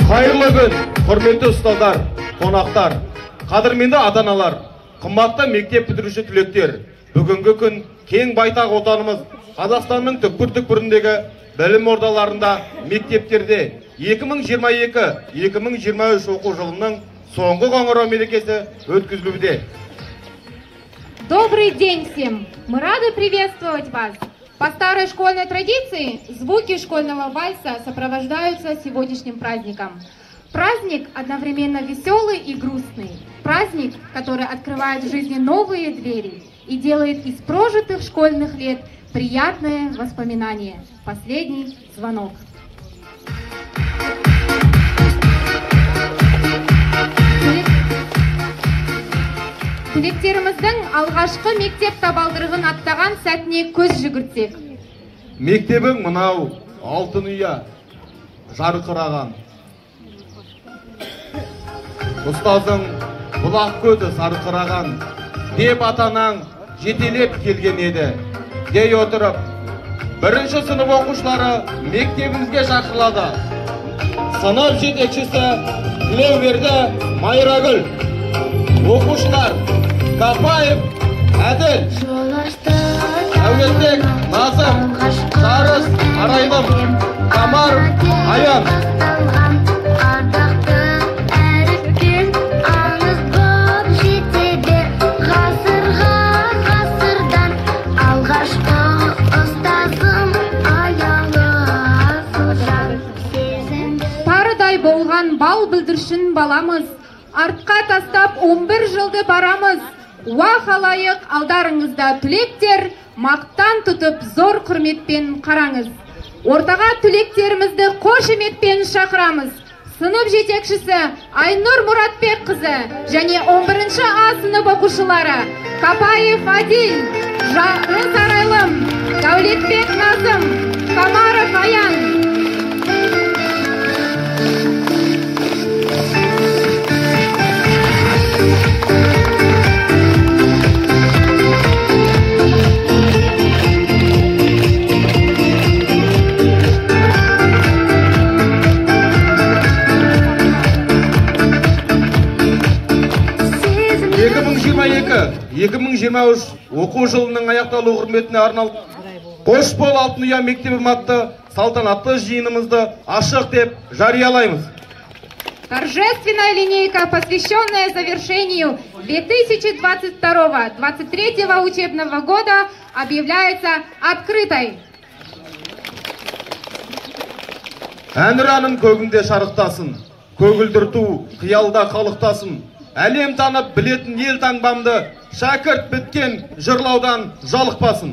Hayırlı gün, hürmetli ustalar, konaklar, qadırменді ата-аналар, қымбатты мектеп бітіруші түлектер. Бүгінгі күн кең байтақ отанымыз Қазақстанның түкпір-түкпіріндегі білім ордаларында, мектептерде 2022-2023 оқу жылының соңғы қоңырау мерекесі өткізілуде. Добрый день всем! Мы рады приветствовать вас! По старой школьной традиции, звуки школьного вальса сопровождаются сегодняшним праздником. Праздник одновременно веселый и грустный. Праздник, который открывает в жизни новые двери и делает из прожитых школьных лет приятное воспоминание. Последний звонок. Түлектеріміздің алғашқы мектеп табалдырығын аттаған сәтіне көз жүгіртсек. Мектебің мынау, алтын ұя, жарқыраған. Ұстазың бұлақ көзі сарқыраған, деп атанаң жетелеп келген еді. Дей отырып, бірінші сынып оқушылары мектебімізге шақырылады. Сынып жетекшісі Тілеуберді Майрагүл. Оқушылар Капаев Әділ, Әуелбек Назым, Жарыс Арайлым, Камар Аян. Тарыдай болған бал бүлдіршін баламыз, артқа тастап 11 жылды барамыз. Уа халайық алдарыңызда түлектер, мақтан тұтып зор құрметпен қараңыз. Ортаға түлектерімізді қошеметпен шақырамыз. Сынып жетекшісі Айнұр Мұратбек қызы және 11-ші А сынып оқушылары Капаев Адил, Жарыс Арайлым, Дәулетбек Назым, Камаров Аян. оқу жылының аяқталу құрметіне арналып, қош бол алтын ұя мектебім атты салтанатты жиынымызды ашық деп жариялаймыз. Торжественная линейка, посвященная завершению 2022-2023 учебного года, объявляется открытой. Әнұраным көгінде шарықтасын, көгілдір ту қиялда қалықтасын. Әлем танып білетін ел таңбамды шәкірт біткен жырлаудан жалықпасын.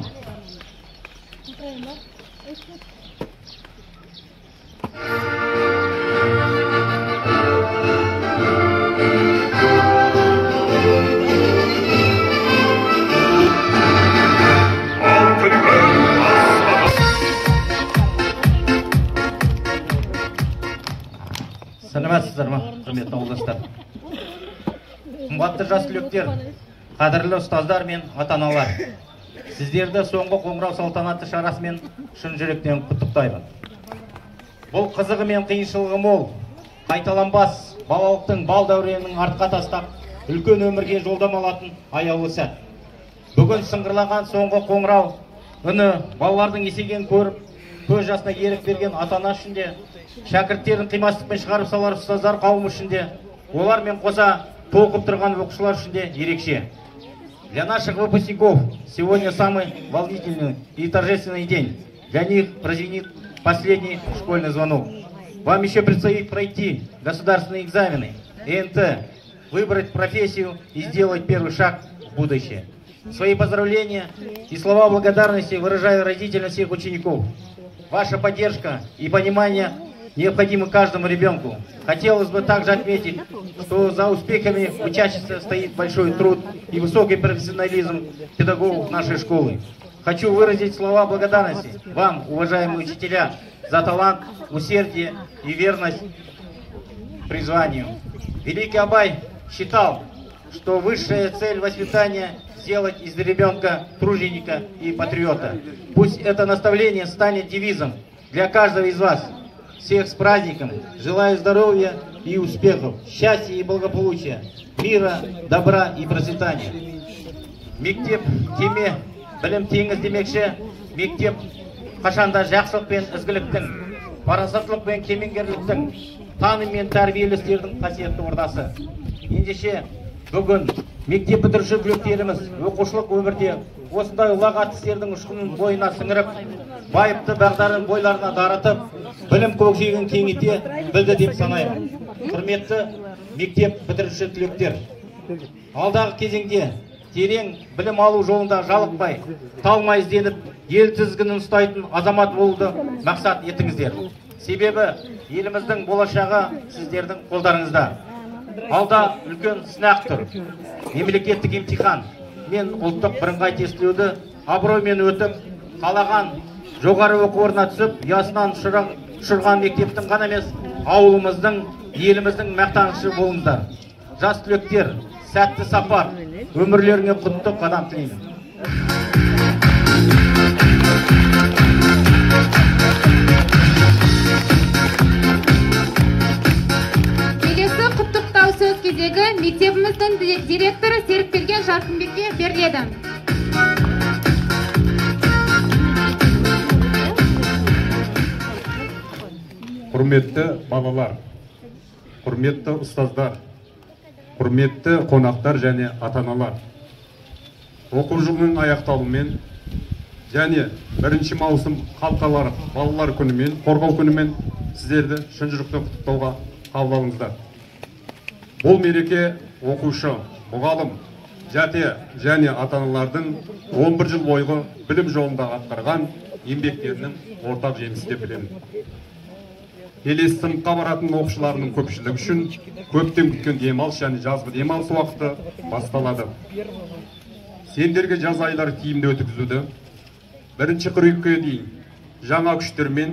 Сәлеметсіздер ме, құрметті ауылдастар? Қымбатты жас түлектер, қадірлі ұстаздар мен ата-аналар, сіздерді соңғы қоңырау салтанатты шарасымен шын жүректен құттықтаймын. Бұл қызығы мен қиыншылығы мол, қайталанбас балалықтың бал дәуренінің артқа тастап, үлкен өмірге жолдама алатын аяулы сәт. Бүгін сыңғырлаған соңғы қоңырау үні балалардың есейгенін көріп, көз жасына ерік берген ата-ана үшін де, шәкірттерін қимастықпен шығарып салар ұстаздар қауымы үшін де, олармен қоса толқып тұрған оқушылар үшін де ерекше. Для наших выпускников сегодня самый волнительный и торжественный день. Для них прозвенит последний школьный звонок. Вам еще предстоит пройти государственные экзамены, ЕНТ, выбрать профессию и сделать первый шаг в будущее. Свои поздравления и слова благодарности выражаю родителям всех учеников. Ваша поддержка и понимание необходимы каждому ребенку. Хотелось бы также отметить, что за успехами учащихся стоит большой труд и высокий профессионализм педагогов нашей школы. Хочу выразить слова благодарности вам, уважаемые учителя, за талант, усердие и верность призванию. Великий Абай считал, что высшая цель воспитания – сделать из ребенка труженика и патриота. Пусть это наставление станет девизом для каждого из вас. Всех с праздником. Желаю здоровья и успехов, счастья и благополучия, мира, добра и процветания. Мектеп теме, білім теңіз демекші, мектеп қашанда жақсылық пен ізгіліктің, парасаттылық пен кемеңгерліктің, таным мен тәрбиелі істердің қасиетті ордасы. Ендеше бүгін мектеп бітіруші түлектеріміз оқушылық өмірде осындай ұлағатты істердің ұшқынын бойына сіңіріп, байыпты бағдарын бойларына дарытып, білім көкжиегін кеңейте білді деп санаймын. Құрметті мектеп бітіруші түлектер, алдағы кезеңде терең білім алу жолында жалықпай, талмай ізденіп, ел тізгінін ұстайтын азамат болуды мақсат етіңіздер. Себебі еліміздің болашағы сіздердің қолдарыңызда. Алда үлкен сынақ тұр. Мемлекеттік емтихан мен ұлттық бірыңғай тестілеуді абыроймен өтіп, қалаған жоғары оқу орнына түсіп, ұясынан ұшырған мектептің ғана емес, ауылымыздың, еліміздің мақтанышы болыңыздар. Жас түлектер, сәтті сапар, өмірлеріңе құтты қадам тілеймін. Келесі құттықтау сөз кезегі мектебіміздің директоры Серікберген Жарқынбекке беріледі. Құрметті балалар, құрметті ұстаздар, құрметті қонақтар және ата-аналар. Оқу жылының аяқталуымен және 1 маусым халықаралық балалар күнімен, қорғау күнімен сіздерді шын жүректен құттықтауға қабыл алыңыздар. Бұл мереке оқушы, мұғалім, жәте және ата-аналардың 11 жыл бойғы білім жолында атқарған еңбектерінің ортақ жемісі деп білемін. Келесі сыныпқа баратын оқушыларының көпшілігі үшін көптен күткен демалыс және жазғы демалыс уақыты басталады. Сендерге жаз айлары тиімді өткізуді 1 қыркүйекке дейін жаңа күштермен,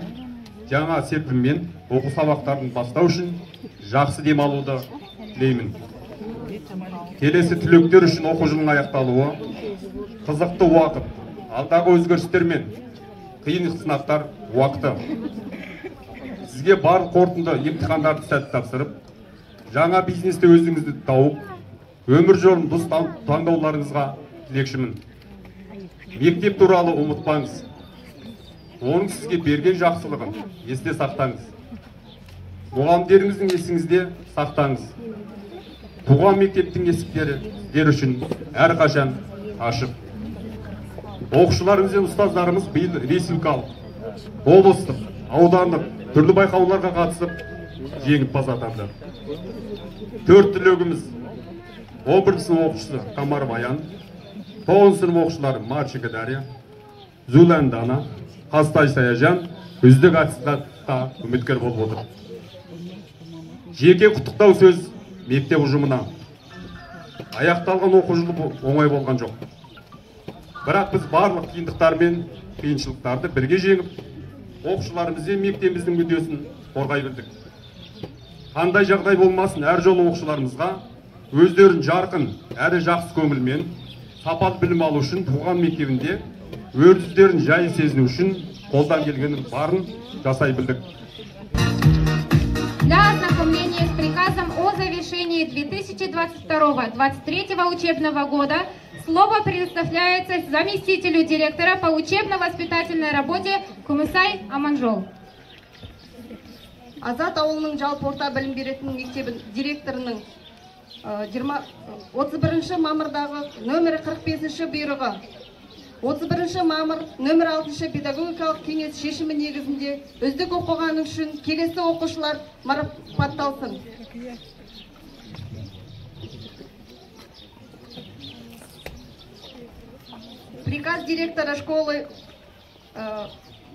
жаңа серпінмен оқу сабақтарын бастау үшін жақсы демалуды тілеймін. Келесі түлектер үшін оқу жылының аяқталуы қызықты уақыт, алдағы өзгерістер мен қиын сынақтар уақыты. Сізге барлық қорытынды емтихандарды сәтті тапсырып, жаңа бизнесте өзіңізді тауып, өмір жолын дұрыс таңдауларыңызға тілекшімін. Мектеп туралы ұмытпаңыз. Оның сізге берген жақсылығын есте сақтаңыз. Мұғалімдеріңіздің есіңізде сақтаңыз. Туған мектептің есіктері сіздер үшін әрқашан ашық. Оқушыларымыз бен ұстаздарымыз биыл республикалық, облыстық, аудандық түрлі байқауларға қатысып, жеңімпаз атанды. 4 түлегіміз 11 сынып оқушысы Камаров Аян, 9 сынып оқушылары Марченко Дарья, Зулан Дана, Қазтай Саяжан үздік аттестатқа үміткер болып отыр. Жеке құттықтау сөз мектеп ұжымына. Аяқталған оқу жылы оңай болған жоқ. Бірақ біз барлық қиындықтар мен қиыншылықтарды бірге жеңіп, оқушыларымыз бен мектебіміздің мүддесін қорғай білдік. Қандай жағдай болмасын, әр жолы оқушыларымызға өздерін жарқын, әрі жақсы көңілмен сапалы білім алу үшін туған мектебінде өздерін жай сезіну үшін қолдан келгеннің барын жасай білдік. Для ознакомления с приказом о завершении 2022-2023 учебного года слово предоставляется заместителю директора по учебно-воспитательной работе Кумысай Аманжол. Азат ауылының жалпы орта білім беретін мектебі директорының 31 мамырдағы нөмірі 45 бұйрығы, 31 мамыр нөмір 6 педагогикалық кеңес шешімі негізінде үздік оқығаны үшін келесі оқушылар марапатталсын. Приказ директора школы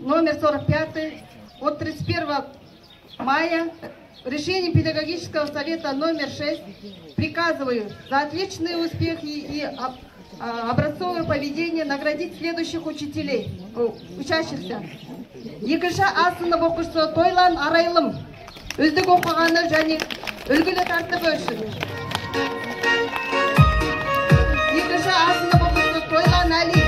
номер 45 от 31 мая, решение педагогического совета номер 6 приказываю за отличные успехи и образцовое поведение наградить следующих учащихся. Екінші А сынып оқушысы Тойлан Арайлым үздік оқығаны және үлгілі тәртібі үшін. Екінші А сынып оқушысы Тойлан Али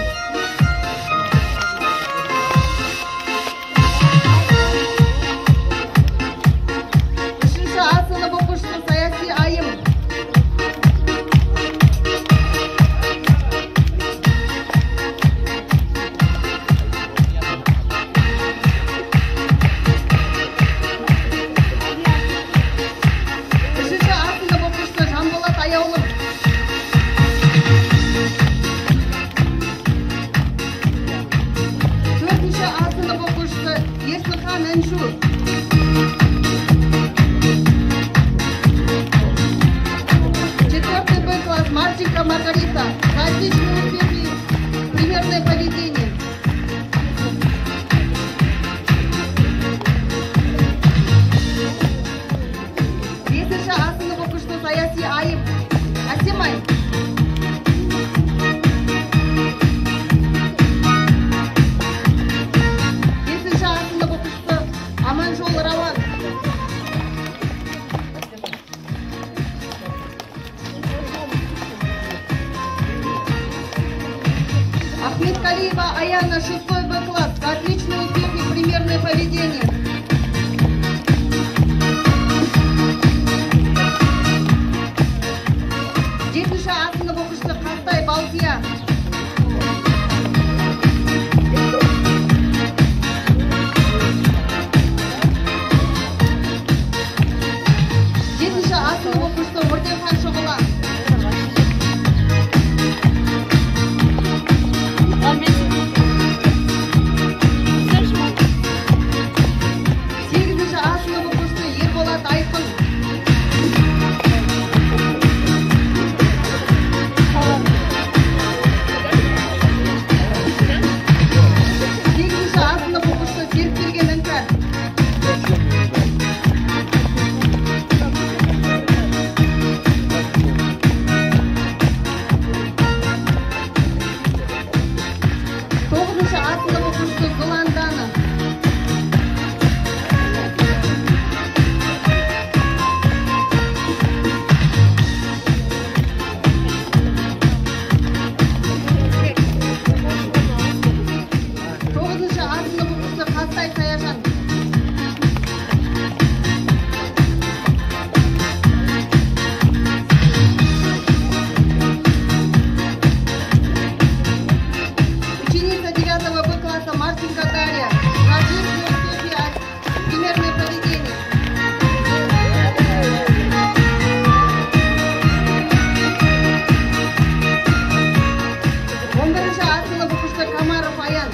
Ерсінхан Әншу. Четвертый Б класс Марченко Маргарита. За отличные успехи, примерное поведение. Бесінші А сынып оқушысы Саяси Айып. Асемай. Бесінші А сынып оқушысы Аманжол Рауан. Ахметкалиева Аяна, 6 Б класс. За отличные успехи, примерное поведение. Жетінші А сынып оқушысы Қастай Балтия. Жетінші А сынып оқушысы Орденхан Шоғыла. Сегізінші А сынып оқушысы Ерболат Айқын. Сегізінші А сынып оқушысы Серікберген Іңкәр. Тоғызыншы А сынып оқушысы Зуландана. Тоғызыншы А сынып оқушысы Қастай Саяжан. Ученица 9 Б класса Марченко Дарья. За отличные успехи, примерное поведение. Он бірінші А сынып оқушысы Камаров Аян.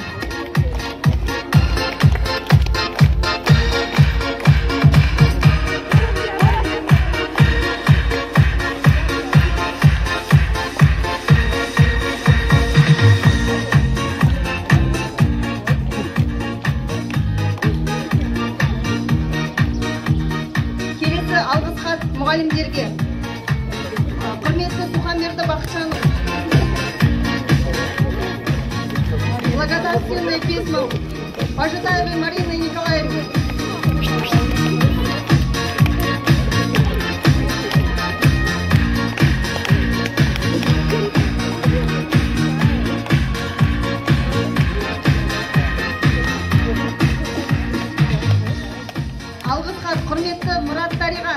Келесі алғыс хат мұғалімдерге. Құрметті Сухамберді Бақытжанов. Благодарственное письмо Пожитаевой Марины Николаевны. Алғыс хат құрметті Мұрат Тариға.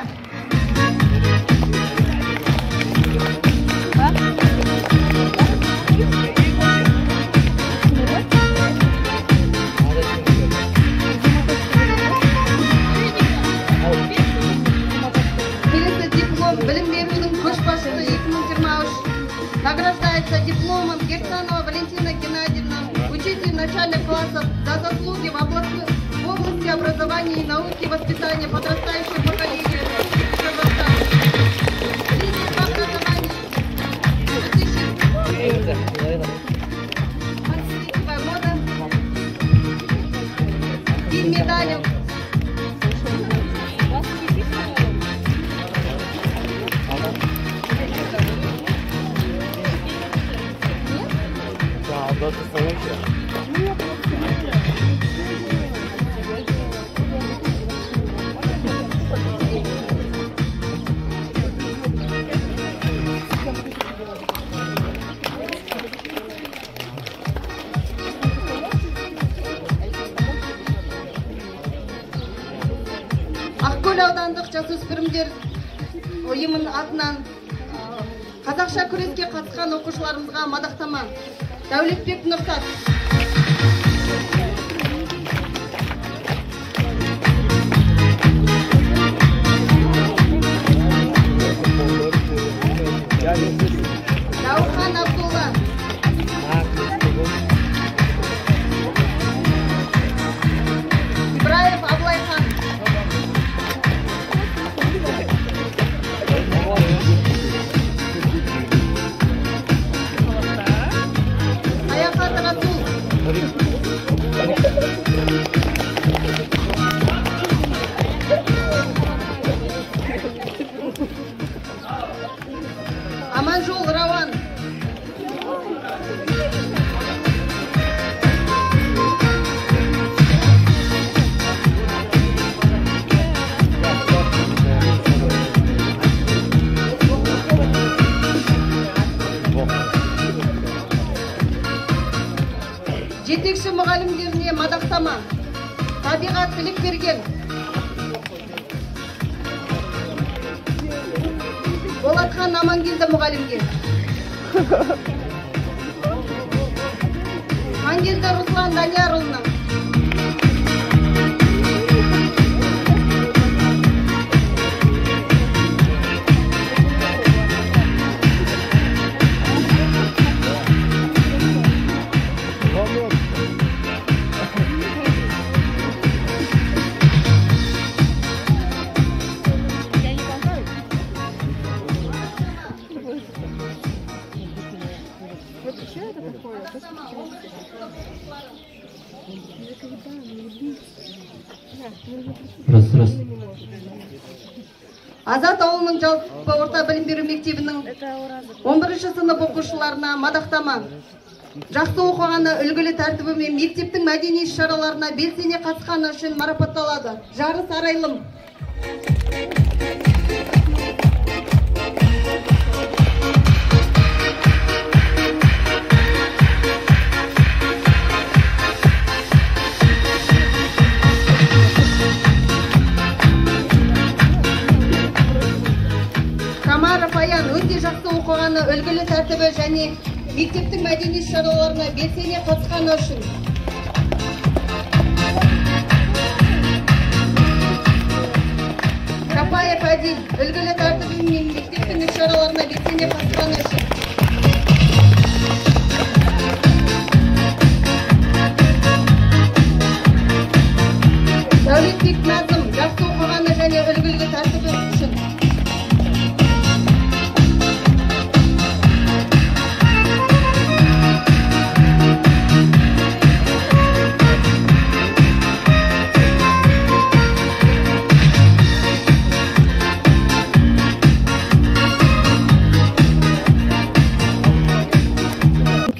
Келесі диплом білім берудің көшбасшысы 2023. Награждается дипломом Герцанова Валентина Геннадьевна, учитель начальных классов, за заслуги в области образования и науки и воспитания подрастающего поколения. Лидер в образовании 2023 года. И медалью. Ақкөл аудандық жасөспірімдер ұйымының атынан қазақша күреске қатысқан оқушыларымызға мадақтама. Дәулетбек Нұрсат. Даурхан Абдулла. табиғат білік берген. Болатхан Амангелді мұғалімге. Мангелді Руслан Даниярұлына. Азат ауылының жалпы орта білім беру мектебінің 11-ші сынып оқушыларына мадақтама. Жақсы оқығаны үлгілі тәртібі мен мектептің мәдени іс-шараларына белсене қатысқаны үшін марапатталады. Жарыс Арайлым. Өте жақсы оқығаны үлгілі тәртібі және мектептің мәдени шараларына белсене қатысқаны үшін. Капаев Әділ үлгілі тәртібі мен мектептің іс-шараларына белсене қатысқаны үшін. Дәулетбек Назым жақсы оқығаны және үлгілі тәртібі үшін.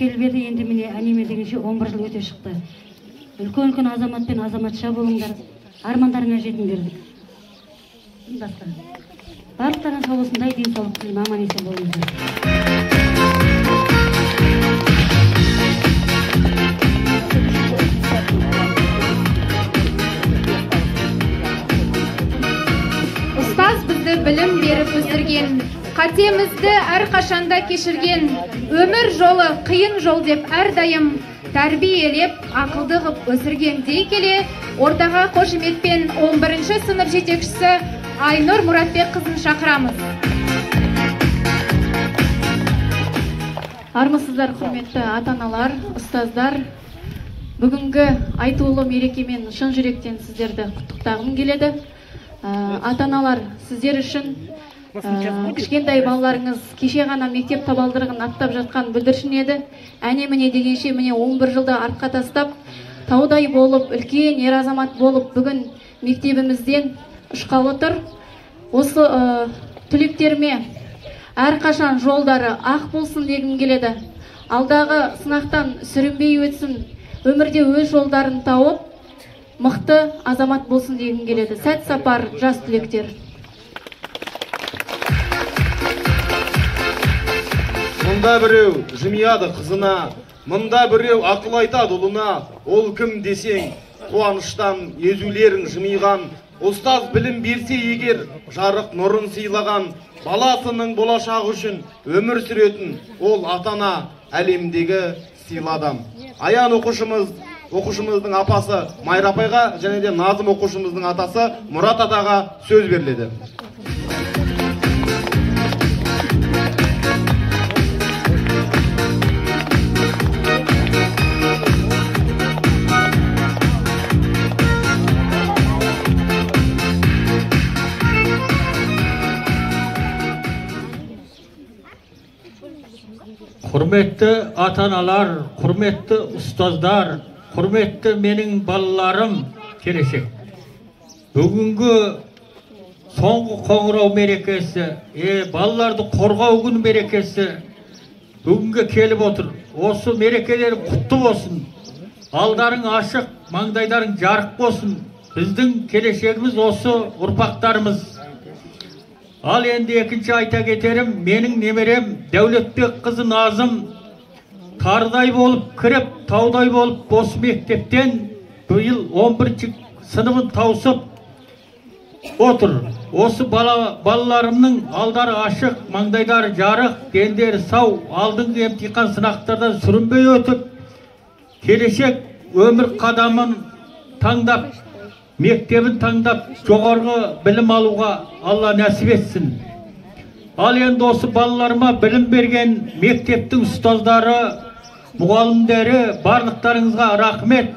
Келбеді енді міне әнеме дегенше 11 жыл өте шықты. Үлкен азамат пен азаматша болыңдар, армандарыңа жетіңдер. Басқа. Барлықтарыңыз сау болсындай, денсаулық тілеймін, аман есен болыңыздар. Ұстаз бізді білім беріп өсірген, қатемізді әрқашанда кешірген, өмір жолы қиын жол деп әрдайым тәрбиелеп, ақылды ғып өсірген дей келе, ортаға қошеметпен 11-ші сынып жетекшісі Айнұр Мұратбек қызын шақырамыз. Армысыздар, құрметті ата-аналар, ұстаздар. Бүгінгі айтулы мерекемен шын жүректен сіздерді құттықтағым келеді. Ата-аналар, сіздер үшін кішкентай балаларыңыз кеше ғана мектеп табалдырығын аттап жатқан бүлдіршін еді. Әне міне дегенше міне 11 жылда артқа тастап, таудай болып, үлкен ер азамат болып, бүгін мектебімізден ұшқалы тұр. Осы түлектеріме әрқашан жолдары ақ болсын дегім келеді. Алдағы сынақтан сүрінбей өтсін, өмірде өз жолдарын тауып, мықты азамат болсын дегім келеді. Сәт сапар жас түлектер. Мұнда біреу жымияды қызына, мұнда біреу ақыл айтады ұлына, ол кім десең, қуаныштан езулерін жымиған, ұстаз білім берсе егер, жарық нұрын сыйлаған, баласының болашағы үшін өмір сүретін, ол атана әлемдегі сыйлы адам. Аян оқушымыздың апасы Майра апайға және де Назым оқушымыздың атасы Мұрат атаға сөз беріледі. Құрметті ата-аналар, құрметті ұстаздар, құрметті менің балаларым келешек. Бүгінгі соңғы қоңырау мерекесі, балаларды қорғау күн мерекесі бүгінге келіп отыр. Осы мерекелер құтты болсын. Алдарың ашық, маңдайдарың жарық болсын. Біздің келешегіміз осы ұрпақтарымыз. Ал енді екінші айта кетерім, менің немерем Дәулетбек қызы Назым тардай болып кіріп, таудай болып осы мектептен биыл сыныбын таусып отыр. Осы балаларымның алдары ашық, маңдайлары жарық, дендері сау, алдыңғы емтихан сынақтардан сүрінбей өтіп, келешек өмір қадамын таңдап, мектебін таңдап, жоғарғы білім алуға Алла нәсіп етсін. Ал енді осы балаларыма білім берген мектептің ұстаздары, мұғалімдері, барлықтарыңызға рахмет.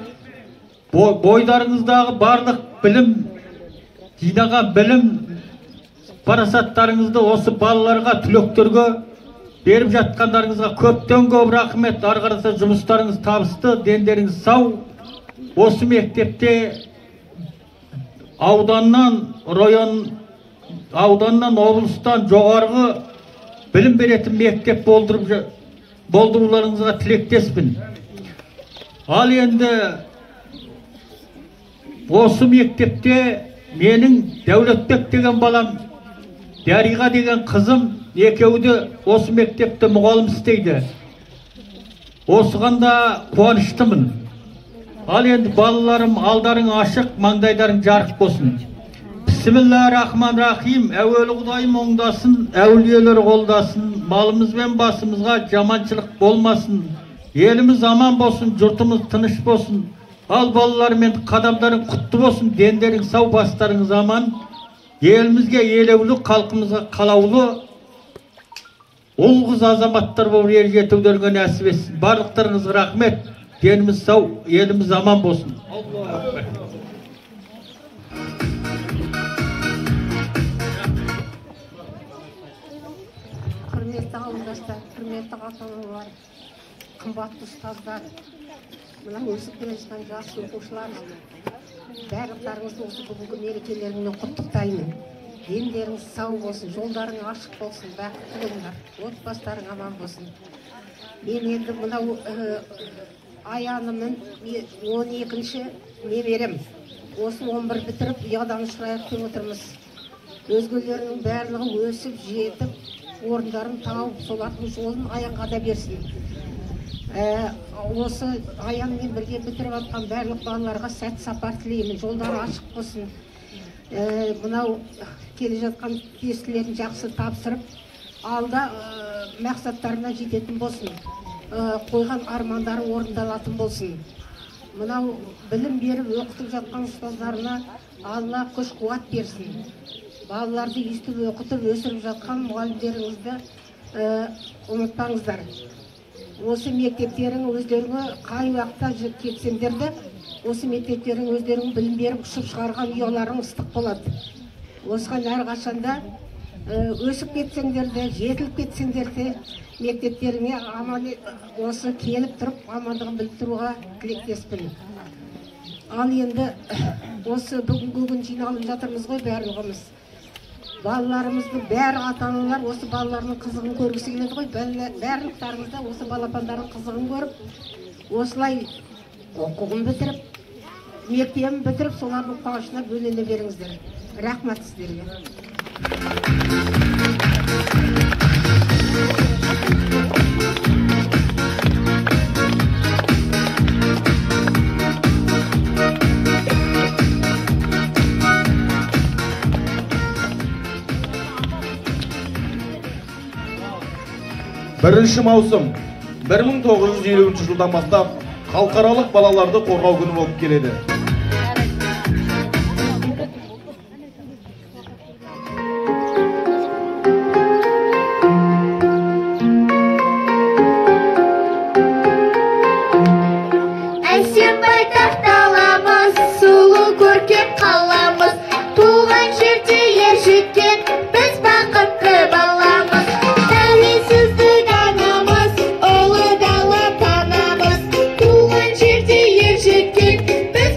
Бойдарыңыздағы барлық білім, жинаған білім парасаттарыңызды осы балаларға, түлектерге беріп жатқандарыңызға көптен көп рахмет. Ары қарата жұмыстарыңыз табысты, дендеріңіз сау. Осы мектепте ауданнан, облыстан жоғарғы білім беретін мектеп болдыруларыңызға тілектеспін. Ал енді осы мектепте менің Дәулетбек деген балам, Дариға деген қызым екеуі осы мектепте мұғалім істейді. Осыған да қуаныштымын. Ал енді балаларым, алдарың ашық, маңдайдарың жарық болсын. Бисмиллахир-рахманир-рахим. Әуелі Құдайым оңдасын, әулиелер қолдасын, малымыз бен басымызға жаманшылық болмасын. Еліміз аман болсын, жұртымыз тыныш болсын. Ал балалар мен қадамдарың құтты болсын, дендерің сау, бастарыңыз аман. Елімізге елеулі, халқымызға қалаулы, ұл-қыз азаматтар болып ер жетулеріңе нәсіп етсін. Барлықтарыңызға рахмет. Деніміз сау, еліміз аман болсын. Құрметті ауылдастар, құрметті ата-аналар, қымбатты ұстаздар, мына өсіп келе жатқан жас оқушылар, барлықтарыңызды осы бүгінгі мерекелеріңмен құттықтаймын. Дендеріңіз сау болсын, жолдарың ашық болсын, бақытты болыңдар, отбасыларың аман болсын. Мен енді мынау Аянымын 12-ші немерем. Осы 11 бітіріп, ұядан ұшырайық деп отырмыз. Өзгелерінің барлығы өсіп, жетіп, орындарын тауып, солардың жолын Аянға да берсін. Осы Аянмен бірге бітіріп атқан барлық балаларға сәт сапар тілеймін, жолдары ашық болсын. Мынау келе жатқан тестілерін жақсы тапсырып, алда мақсаттарына жететін болсын. Қойған армандары орындалатын болсын. Мынау білім беріп оқытып жатқан ұстаздарына Алла күш қуат берсін. Балаларды естіп оқытып өсіріп жатқан мұғалімдеріңізді ұмытпаңыздар. Осы мектептерің өздеріңе қай уақытта кетсеңдер де, осы мектептерің өздерің білім беріп ұшып шығарған ұяларың ыстық болады. Осыған әрқашанда өсіп кетсеңдер де, жетіліп кетсеңдер де, мектептеріңе осы келіп тұрып, амандығын біліп тұруға тілектеспін. Ал енді осы бүгінгі күн жиналып жатырмыз ғой барлығымыз. Балаларымызды бәрі ата-аналар осы балаларының қызығын көргісі келеді ғой. Барлықтарыңыз да осы балапандардың қызығын көріп, осылай оқуын бітіріп, мектебін бітіріп, солардың қуанышына бөлене беріңіздер. Рахмет сіздерге. Бірінші маусым 1950 жылдан бастап халықаралық балаларды қорғау күні болып келеді. Әсем байтақ даламыз, сұлу көркем қаламыз, туған жерде ер жеткен біз бақытты баламыз. Тәуелсіздік анамыз, ұлы дала танамыз, туған жерде ер жеткен біз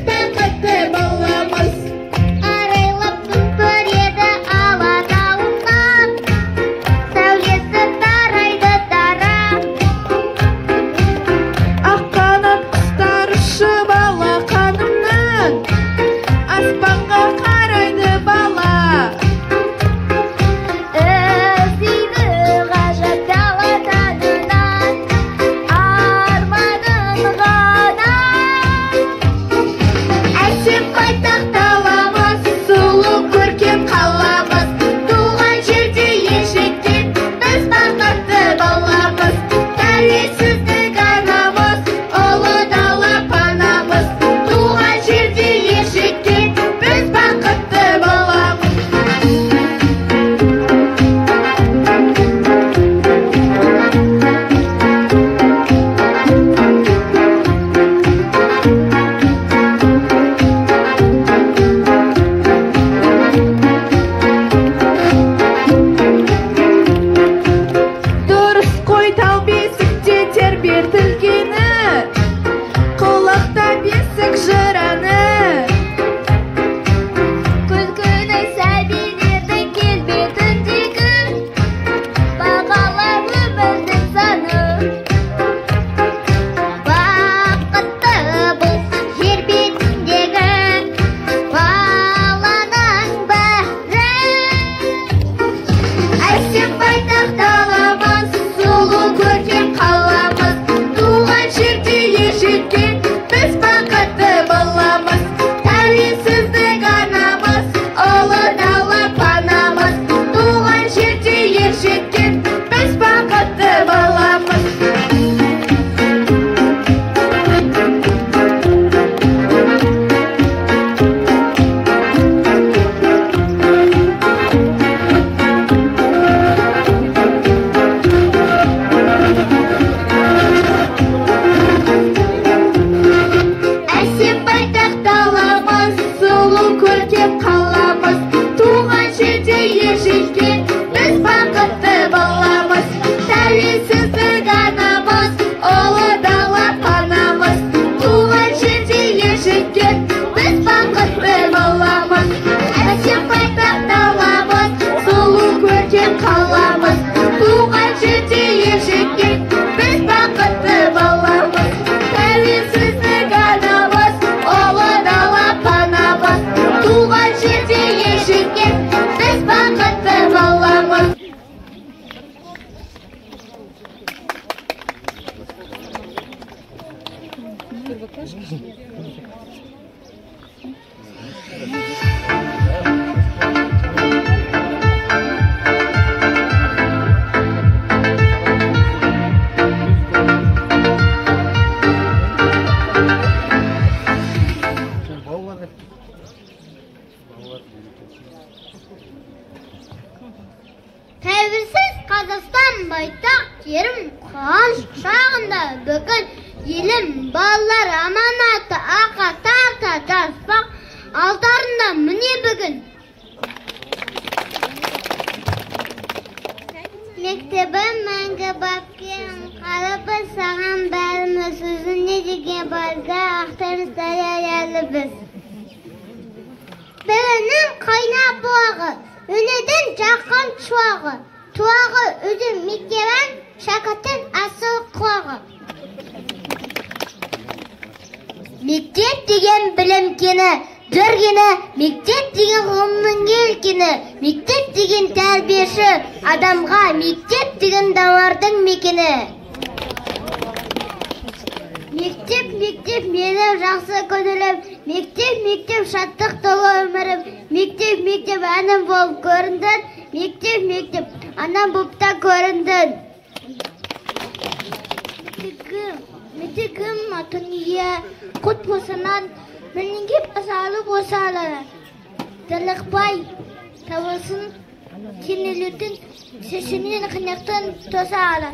Тәуелсіз Қазақстан байтақ жерім қуаныш шағында бүгін елім балалар аманаты ақа тарта жаспақ алдарында міне бүгін. Мектебім мәңгі бапкен қалыбы саған бәріміз өзіне деген базда ақтарыз дәрелі біз. Бірінің қайнап бұлағы, өнеден жақын шуағы, туағы өзім мектебін шәкірттің асыл құлағы. Мектеп деген білім кені, жүргені, мектеп деген ғылымның елкені, мектеп деген тәрбиеші, адамға мектеп деген даулардың мекені. Мектеп мені жақсы көңілім, мектеп шаттық толы өмірім, мектеп әнім болып көріндің, мектеп анам болып та көріндің. Мектегім атыныя құт болсынан мінінге басалы болсалы. Дылықпай табылсын кенелетін сесімнен қынақтан тосалы.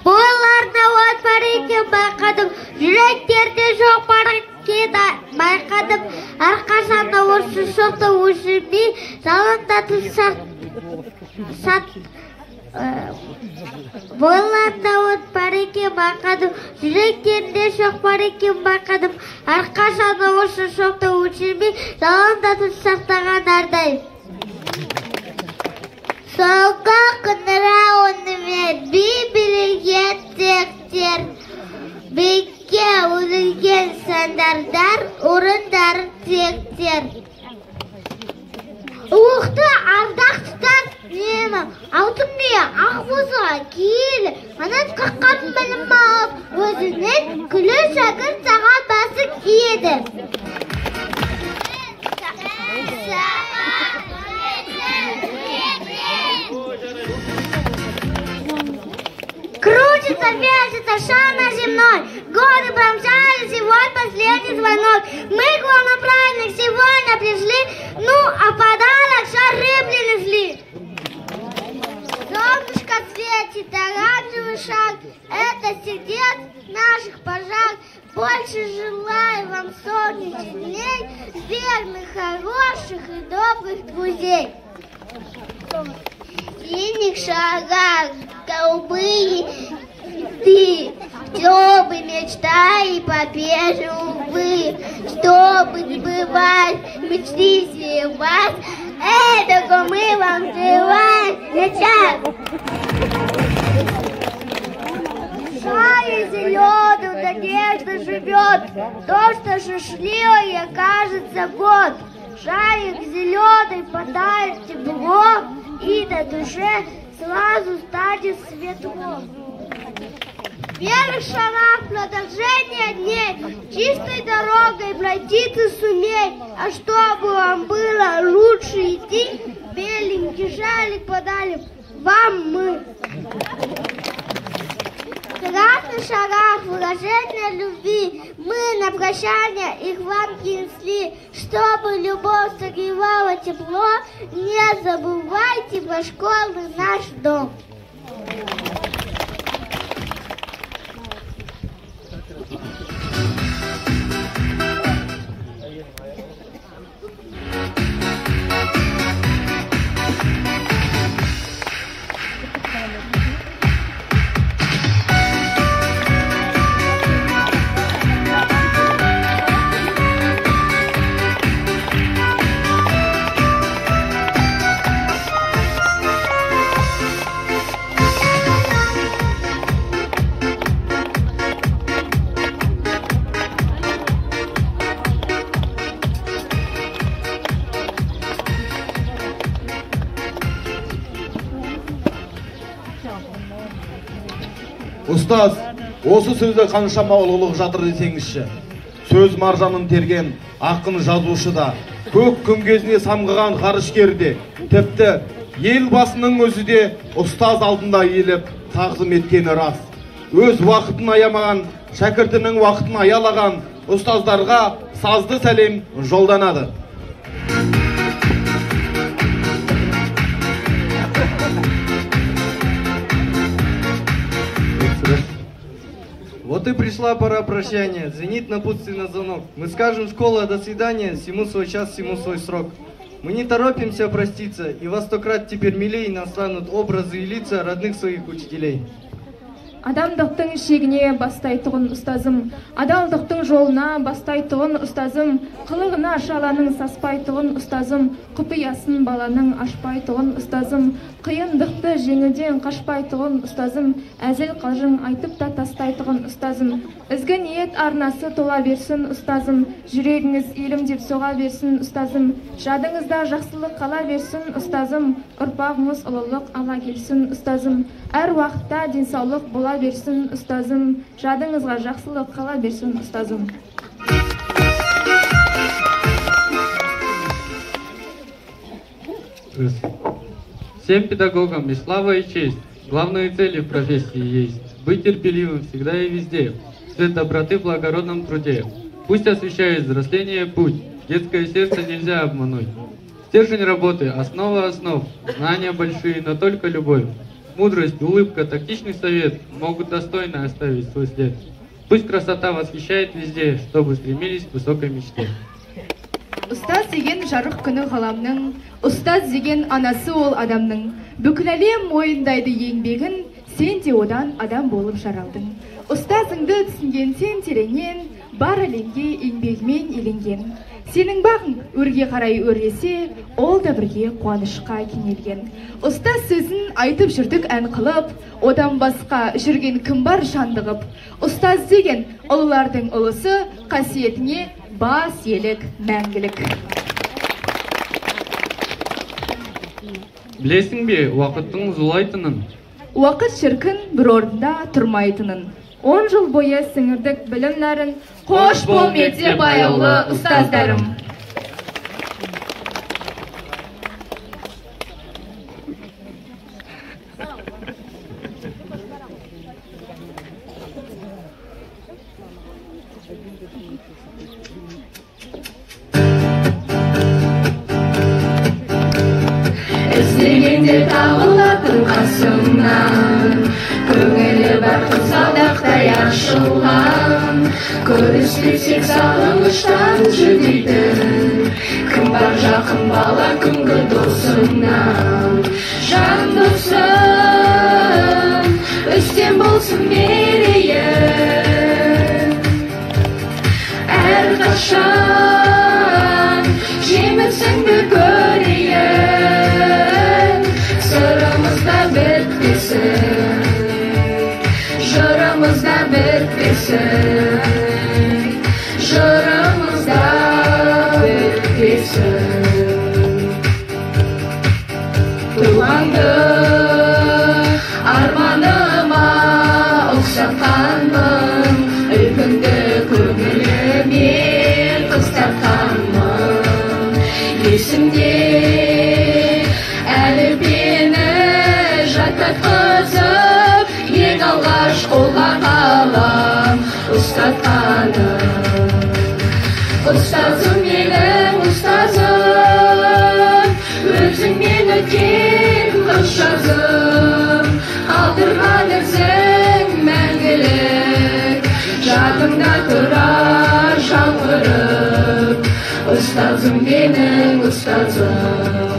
Бойларда от бар екен байқадым, жүректерде жоқ бар екен байқадым. Арқашанда орсы соқты өшірмей, жалындатып Бойларда от бар екен байқадым, жүректерде жоқ бар екен байқадым. Арқашанда орсы соқты өшірмей, жалындатып сақтаған әрдайым. Солға қыдыра онымен бейбілге тектер, бейке өзілген сандардар, орындар тектер. Уықты ардақ тұтан немі, алтын мия ақбозға кейілі, манат қаққан білім алып, өзінен күлі шәкір саған басы киеді. Крутится, вертится шар на земной, годы промчались, и вот последний звонок. Мы к вам на праздник сегодня пришли, ну а подарок шары принесли. Солнышко светит, оранжевый шаг, это сердец наших пожар. Больше желаю вам солнечных дней, верных, хороших и добрых друзей. Синих шагах голубые ты, чтобы мечтай победы, увы, чтобы сбывать мечты вас, этого мы вам желаем сейчас. Шаре зеленую надежда живет, то, что шашливое кажется год. Шарик зеленый подарит тепло, и на душе сразу станет светло. Первый шарах продолжение дней, чистой дорогой пройти ты сумей, а чтобы вам было лучше идти, беленький шарик подарим вам мы. В красных шарах выражение любви мы на прощание их вам принесли, чтобы любовь согревала тепло, не забывайте про школьный наш дом. Ұстаз, осы сөзде қаншама ұлылық жатыр десеңізші. Сөз маржанын терген ақын жазушы да, көк күмбезіне самғыған ғарышкер де, тіпті ел басының өзі де ұстаз алдында иіліп тағзым еткені рас. Өз уақытын аямаған, шәкіртінің уақытын аялаған, ұстаздарға сазды сәлем жолданады. Вот и пришла пора прощания, звенит напутственный звонок. Мы скажем школа до свидания, всему свой час, всему свой срок. Мы не торопимся проститься, и во 100 крат теперь милей настанут образы и лица родных своих учителей. Адамдықтың шегіне бастайтығын ұстазым, адалдықтың жолына бастайтығын ұстазым, қылығына шаланың саспайтығын ұстазым, құпиясын баланың ашпайтығын ұстазым, қиындықты жеңілден қашпайтығын ұстазым, әзіл қалжың айтып та тастайтығын ұстазым. Ізгі ниет арнасы тола берсін ұстазым, жүрегіңіз елім деп соға берсін ұстазым, жадыңызда жақсылық қала берсін ұстазым, ұрпағыңыз ұлылық ала келсін ұстазым, әр уақытта денсаулық бола берсін ұстазым, жадыңызға жақсылық қала берсін ұстазым. Всем педагогам и слава и честь. Главные цели в профессии есть. Быть терпеливым всегда и везде. Свет доброты в благородном труде. Пусть освещает взросление путь. Детское сердце нельзя обмануть. Стержень работы, основа основ. Знания большие, но только любовь. Мудрость, улыбка, тактичный совет могут достойно оставить свой след. Пусть красота восхищает везде, чтобы стремились к высокой мечте. Ұстаз деген жарық күні ғаламның, ұстаз деген анасы ол адамның. Бүкіл әлем мойындайды еңбегін, сен де одан адам болып жаралдың. Ұстазыңды түсінген сен тереңнен, бар әлемге еңбегімен еленген. Сенің бағың өрге қарай өрлесе, ол да бірге қуанышқа кенелген. Ұстаз сөзін айтып жүрдік ән қылып, одан басқа жүрген кім бар шандығып. Ұстаз деген ұлылардың ұлысы, қасиетіне бас елік мәңгілік. Білесің бе, уақыттың зулайтынын? Уақыт шіркін бір орында тұрмайтынын. 10 жыл бойы сіңірдік білімләрін, қош бол мектеп аяулы ұстаздарым. Іздегенде табылатын қасымнан, көңілі бар қызғалдақтай ашылған, көріспесек сағыныштан жүдейтін, кім бар жақын бала күнгі досыңнан. Жан досым, үстем болсын мерейін, әрқашан жемісіңді көрейін, сырымызда бітпесін, жырымызда бітпесін, жырымызда бітпесін. Туғанды арманыма ұқсатқанмын, үлкінді көңіліме қыстатқанмын. Есімде әліппені жаттатқызып, ең алғаш қолға қалам ұстатқаным. Ұстазым менің ұстазым, өзіңмен өткен қыз жазым, қалдырған ізің мәңгілік, жадымда тұрар жаңғырып. Ұстазым менің ұстазым.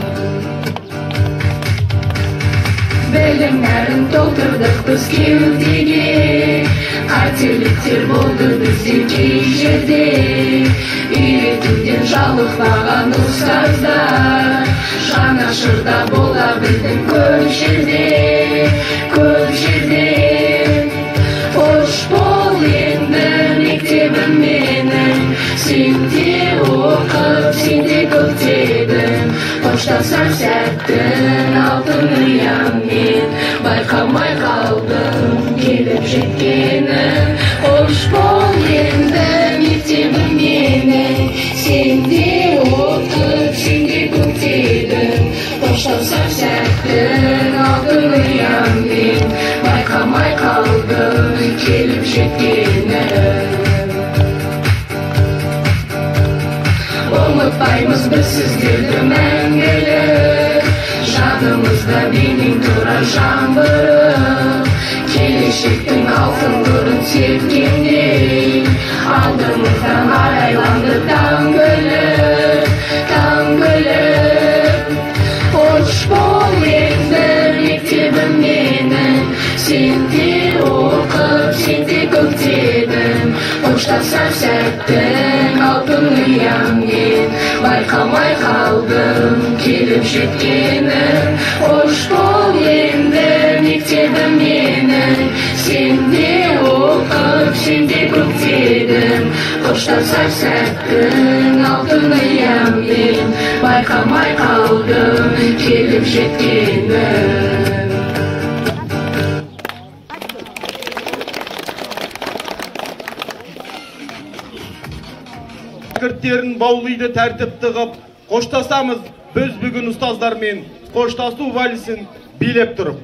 Білім нәрін толтырдық біз кеудеге, қателіктер болды бізден кей жерде, үйретуден жалықпаған ұстаздар, жанашырда бола білдің көп жерде, көп жерде. Қош бол енді мектебім менің, сен де оқып, сен де көктедің, қоштасар сәттің алтын ұямен, байқамай қалдым келіп жеткенін. Қош бол енді мектебім менің, сен де оқып, сен де көктедің, қоштасар сәттің алтын ұямен, байқамай қалдым келіп жеткенін. Unutmayız biz sizleri мәңгілік. Жадымызда бейнең тұрар жаңғырық. Келешектің алтын нұрын сепкендей, алдымыздан арайланды таңгүлік, таңгүлік. Хош бол енді мектебім менің, сен де оқып, сен де көктедің. Қоштасар сәттің алтын ұяңмен, байқамай қалдым келіп жеткенін. Хош бол енді мектебім менің, сен де оқып, сен де көктедің. Қоштасар сәттің алтын ұяңмен, байқамай қалдым келіп жеткенін. Шәкірттерін баулайды тәртіпті қып, қоштасамыз біз бүгін ұстаздармен қоштасу вальсін билеп тұрып.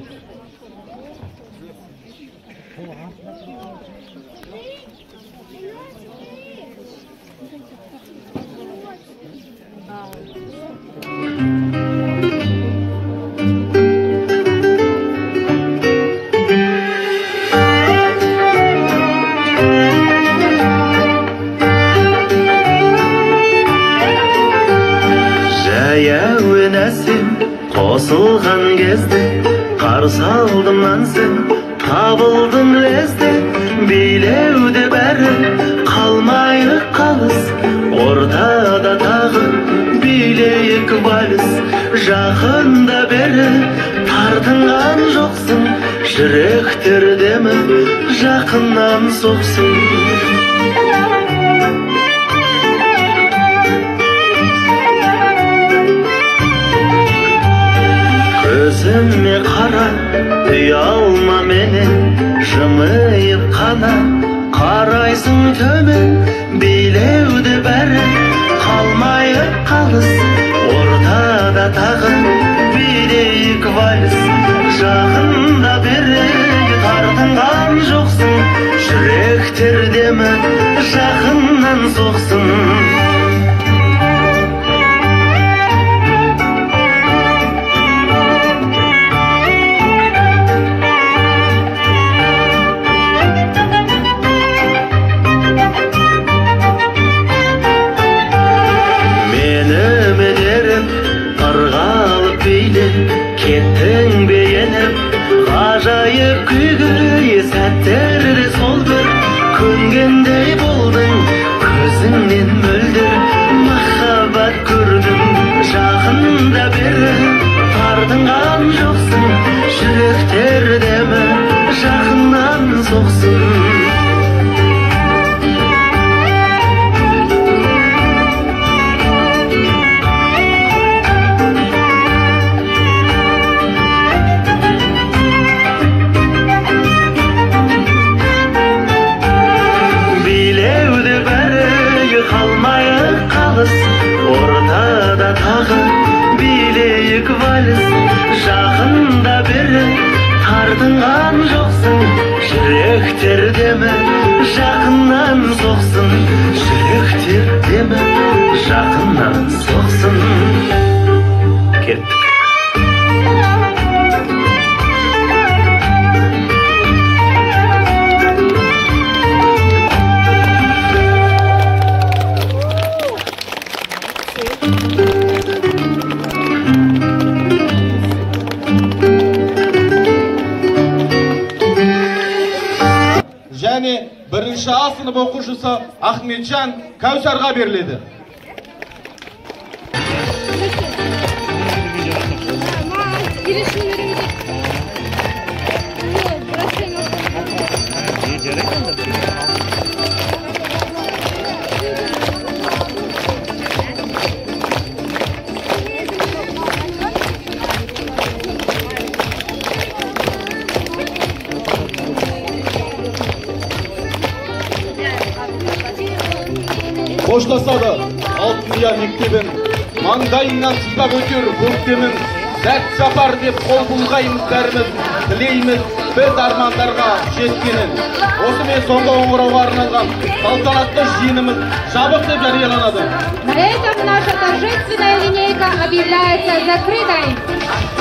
Қосылған кезде қарсы алдымнан сен табылдың лезде, билеуде бәрі қалмайық қалыс, ортада тағы билейік вальс. Жақында бері тартынған жоқсың, жүректер демі жақыннан соқсын. Көзіме қара, ұялма менен, жымиып қана қарайсың төмен. Билеуде бәрі қалмайық қалыс, ортада тағы билейік вальс. Жақында бері тартынған жоқсың, жүректер демі жақыннан соқсын. Кеттің бейеніп, ғажайып күйге, сәттерде сол бір көнгендей болдың. Көзіңнен мөлдір махаббат көрдім. Жақында бері тартынған жоқсың, жүректер демі жақыннан соқсын. Ортада тағы билейік вальс. Жақында бері тартынған жоқсың, жүректер демі жақыннан соқсын. Жүректер демі жақыннан соқсын. Кеттік. Және бірінші А сынып оқушысы Ахметжан Кәусарға беріледі. Қоштасады алтын ұя мектебін, маңдайыңнан сыздап өтер көктемін. Сәт сапар деп қол бұлғаймыз бәріміз, тілейміз біз армандарға жеткенін. Осымен соңғы қоңырауға арналған салтанатты жиынымыз жабық деп жарияланады. На этом наша торжественная линейка объявляется закрытой.